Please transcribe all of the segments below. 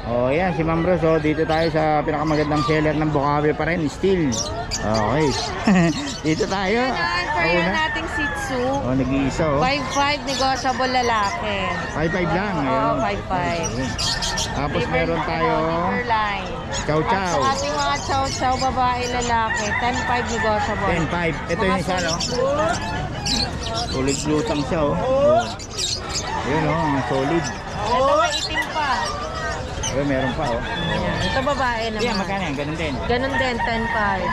Oh, yan si Ma'am Rose. Oh, dito tayo sa pinakamagandang seller ng Bukawi pa rin, Steel. Okay. Dito tayo. Yan nating Shih Tzu. Oh, nag-iisa oh. 5'5", negotiable lalaki. 5'5 lang. Oo, Ayun. 5'5". Tapos meron tayong line. Chow At Chow. sa ating mga chow chow, babae, lalaki, 10'5" negotiable. 10'5. Ito Mga yung isa, no? solid. Solid glutang siya, oh. Ayun, oh, mga solid. Ito may itim pa. Ayun, meron pa, oh. Ayan. Ito babae naman. Yan, magkano yan? Ganun din. Ganun din, 10'5".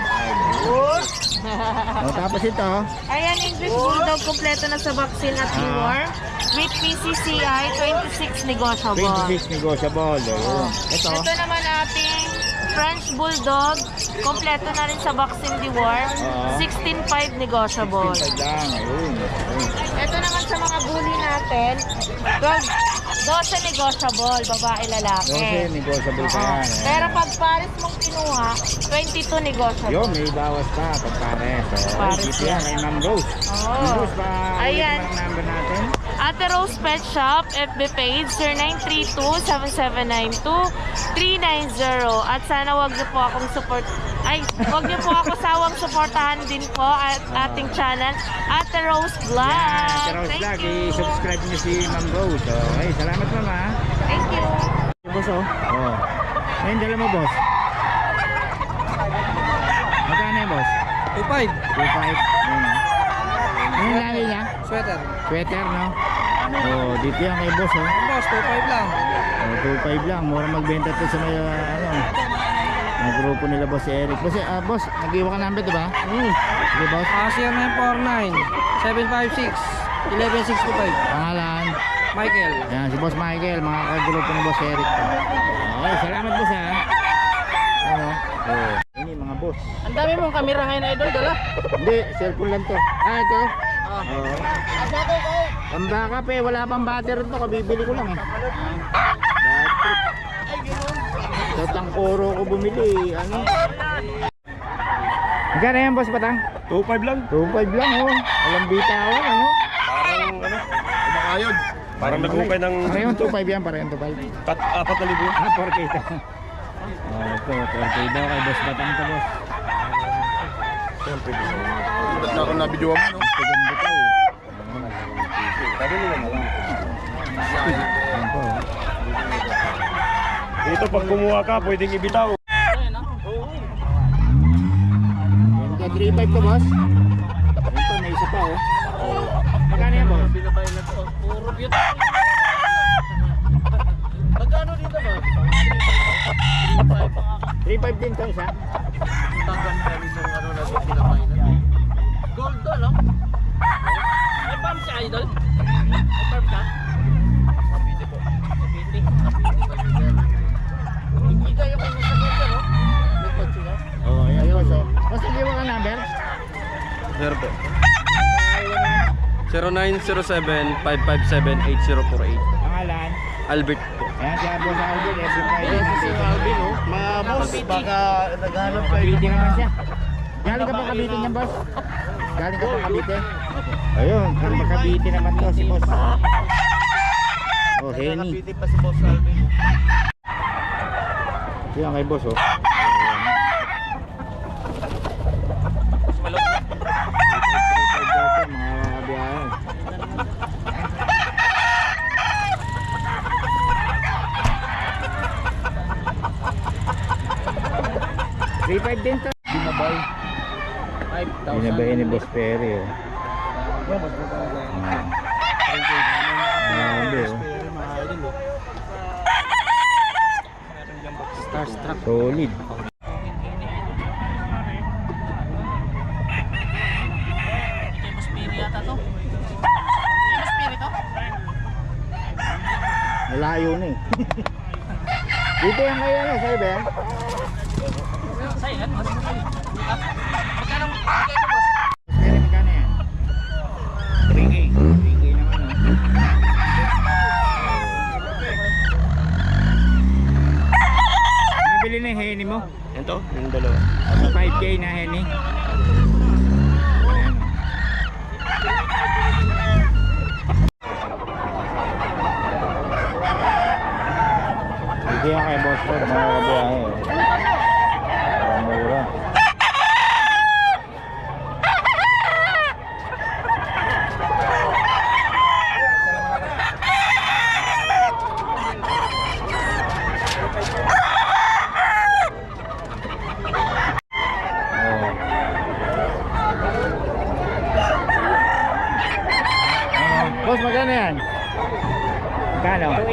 Oh, tapos ito, Ayan, English Bulldog, kompleto na sa vaccine at deworm. With PCCI, 26 negotiable. 26 negotiable. Ayun. Ito, Ito naman ating French Bulldog, kompleto na rin sa vaccine deworm. 16'5" negotiable. 5 lang. Ayun. Ayun. Ito naman sa mga bully natin, 12 negotiable, babae, lalaki. Kasi negotiable pa yan. Ayun. Pero pag pares mong kinuha, 22 negotiable. Yun, may bawas pa pag pares. So, Pares dito yan kay Ma'am Rose. Oo. Ma'am Rose, pa Ayan. ulit mo ang number natin. Ate Rose Pet Shop, FB page, 0932-7792-390. At sana wag niyo po akong support, wag niyo po ako sawang suportahan din po at ating channel, Ate Rose Vlog. Yan, Rose Thank Vlog. you. I-subscribe niyo si Ma'am Rose. Okay, salamat Ma'am ha. Thank you. Boss oh. Oh. Ayun, dala mo boss. Magkano yung boss? 2.5. 2.5. Ayun oh. Ayun lagi niya? Sweater. Sweater no? Oh, dito yan kay boss oh. Boss, 2.5 lang. Oh, 2.5 lang. Mura magbenta to sa may ang grupo nila boss Eric. Boss, nag-iwa ka number diba? Sige boss. Cashier 949 756 1165. Pangalan. Michael. Yan, si boss Michael. Mga kagrupo ni boss Eric. Okay, salamat boss ha. Ano? Oh. Ini mga boss. Ang dami mong kamera ngayon, idol, dala. Hindi, cellphone lang to. Ito. Oo. Pambaka pe, wala pang battery to. Kabibili ko lang eh. Battery. Sa Tangkoro ko bumili. Ano? Magkano yan boss Batang? 2.5 lang. 2.5 lang oh. Walang bitawan ano? Parang kumakayod. Parang nagukay ng Parehong 2.5 yan, parehong 2.5. 4,000. 4K ito. Oh, ito, 4K daw kay boss Batang to boss. Siyempre, ba't na ako nabidyo mo, no? Ganda to eh. Sabi nila na lang. Yan po. Dito, pag kumuha ka, pwedeng ibitaw. Ganda 3.5 to boss. Ito, may isa pa oh. Magkano yan boss? Binabay na to. Puro beauty. Magkano dito ba? 3.5 din to isa. Tagan pa rin yung ano na binabay na. Gold to, no? May pump si Idol? May pump ka? Kapiti po. Kapiti. Hindi kayo kung nasa gold, no? May pump siya? Oo, yan boss oh. Boss, nag-iwa ka number? Meron po. 0907-557-8048. Pangalan? Albert po. Ayan, siya boss Alvin. Every Friday. Si Alvin, oh. Boss, baka naghanap Cavite naman siya. Galing ka pa Cavite niyan boss? Galing ka pa Cavite? Ayun, kung Cavite naman to si boss. Oh, Henny. Kapiti pa si Boss Alvin. Yan kay boss oh. Mga 3.5 din to. Binabay. 5,000. Binabay ni Boss Perry oh. Hindi oh. Starstruck. Solid. Malayo na eh. Dito yan kayo ano, sa'yo ba yan? Sa'yo, boss. Magkano mo? Pero magkano yan? 3K. 3K naman oh. Nabili na yung Henny mo? Ito, yung dalawa. 5K na Henny. Ayan. Dito Yan kay Boss Rod, mga kabiyahe. Mura. Boss, magkano yan? Magkano? 1.8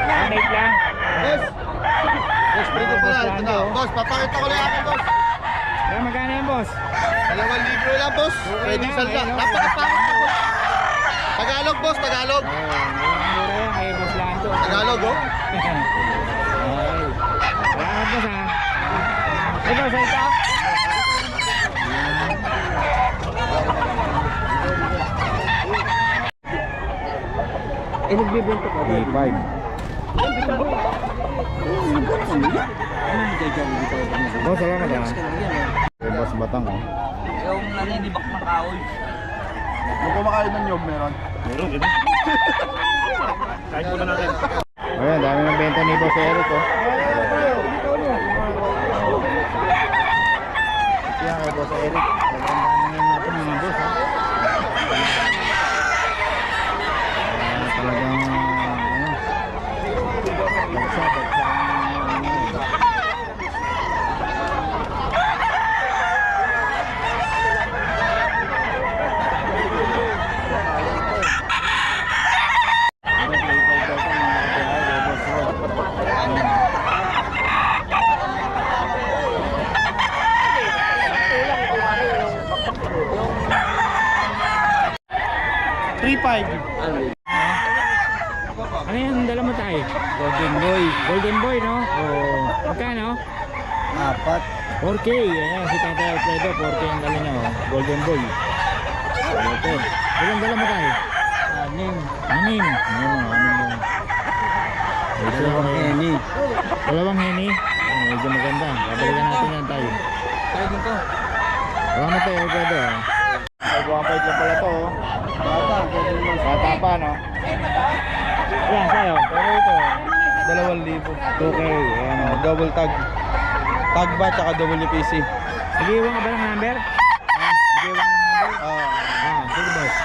lang. 1.8 lang. Boss! Boss, prito pala. Ito na. Boss, papakita ko lang akin, boss. Kaya magkano yan, boss? 2,000 lang, boss. Pwede lang, salda. ayun, no? Napakapangit na, boss. Tagalog, boss. Tagalog. Mura yan, kay boss lang to. Tagalog, oh. Okay. Salamat, boss, ha. Ito, sa ito. Nagbibenta ka. 3.5. Boss, salamat, ha. Kay boss Batang, oh. Yung naninibak ng kahoy. Kung kumakain ng nyog, meron. Kain muna natin. Ayan, dami ng benta ni Boss Eric, oh. Yan kay Boss Eric. Nagandaan natin mga boss, ha. Talagang, ano, bagsa. Ano yan? Dala mo tayo? Golden Boy. Golden Boy, no? Oo. Magkano? 4K. Ayan, si Tatay Alfredo. 4K ang dala niya, oh. Golden Boy. Ito. Ilang dala mo tayo? 6. 6. Ayan, 6 mo. Dalawang Henny. Dalawang Henny? Ayan, medyo maganda. Babalikan natin yan tayo. Tayo din to. Salamat tayo, Alfredo, oh. 5.5 lang pala to, oh. Bata pa, no? Yan, sa'yo. Pero ito, 2,000. 2K, ayan, oh. Double tag. Tag ba, tsaka WPC. Nag-iwan ka ba ng number? Nag-iwan ka ng number? Sige, boss.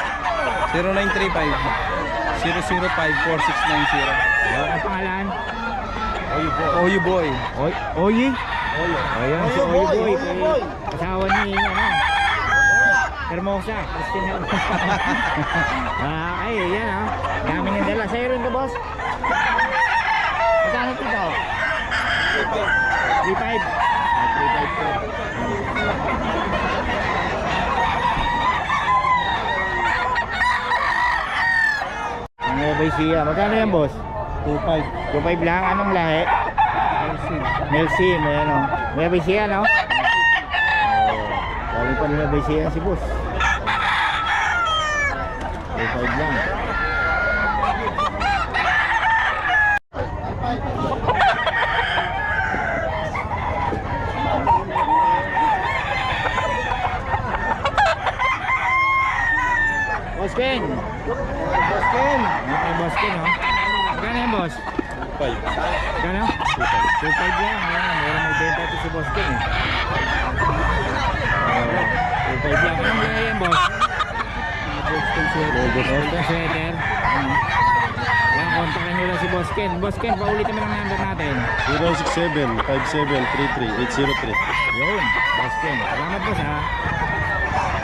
0935-005-4690. Ang pangalan? Oyu Boy. Oyi? Ayan, si Oyi Boy. Asawa ni, ano? Hermosa, Christine Hermosa. Ay, yan, oh. Dami ng dala. Sa'yo rin ka, boss? Magkano ito? 3.5. 3.5 po. Ang Nueva Ecija. Magkano yan, boss? 2.5. 2.5 lang. Anong lahi? Melsi. May ano. Nueva Ecija, no? Galing pa Nueva Ecija si boss. 2.5 lang. Boss Ken. Boss Ken. Okay, Boss Ken, oh. Magkano yan, boss? 5. Magkano? 2.5 lang. Ayan, meron magbenta ito si Boss Ken, eh. 2.5 lang. Anong laya yan, boss? Boston sweater. Ayan, kontakin nyo lang si Boss Ken. Boss Ken, paulitin mo ng number natin. 067-5733-803. Yun, Boss Ken. Salamat, boss, ha.